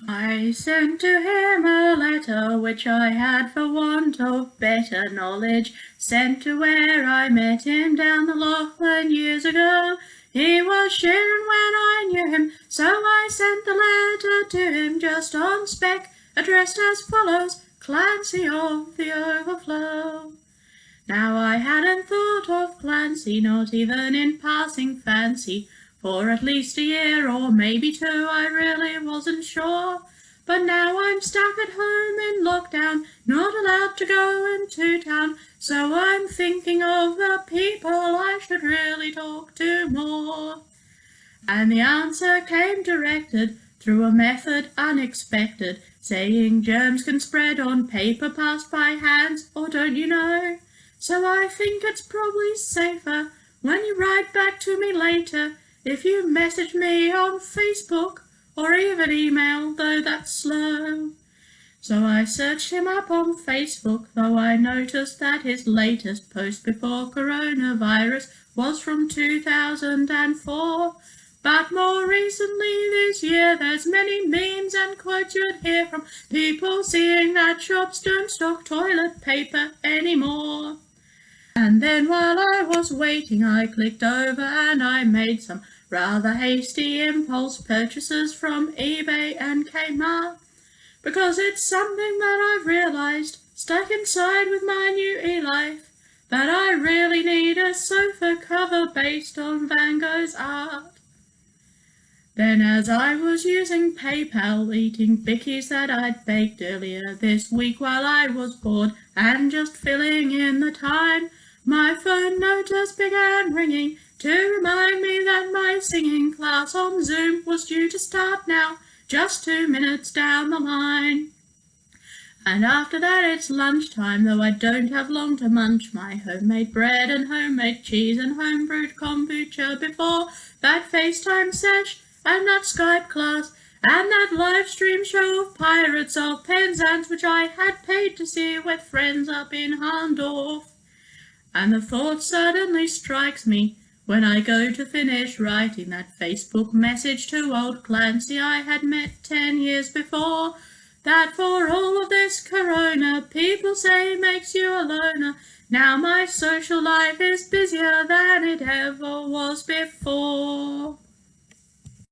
I sent to him a letter which I had for want of better knowledge, sent to where I met him down the Lachlan years ago. He was Sharon when I knew him, so I sent the letter to him just on spec, addressed as follows, Clancy of the Overflow. Now I hadn't thought of Clancy, not even in passing fancy, for at least a year or maybe two, I really wasn't sure. But now I'm stuck at home in lockdown, not allowed to go into town, so I'm thinking of the people I should really talk to more. And the answer came directed through a method unexpected, saying germs can spread on paper passed by hands, or don't you know? So I think it's probably safer when you write back to me later if you message me on Facebook or even email, though that's slow. So I searched him up on Facebook, though I noticed that his latest post before coronavirus was from 2004. But more recently this year there's many memes and quotes you'd hear from people seeing that shops don't stock toilet paper anymore. And then while I was waiting I clicked over and I made some rather hasty impulse purchases from eBay and Kmart, because it's something that I've realised, stuck inside with my new e-life, that I really need a sofa cover based on Van Gogh's art. Then as I was using PayPal, eating bickies that I'd baked earlier this week while I was bored and just filling in the time, my phone notice began ringing to remind me that my singing class on Zoom was due to start now, just 2 minutes down the line. And after that it's lunchtime, though I don't have long to munch my homemade bread and homemade cheese and homebrewed kombucha before that FaceTime sesh and that Skype class and that live stream show of Pirates of Penzance which I had paid to see with friends up in Harndorf. And the thought suddenly strikes me when I go to finish writing that Facebook message to old Clancy I had met 10 years before, that for all of this corona people say makes you a loner, now my social life is busier than it ever was before.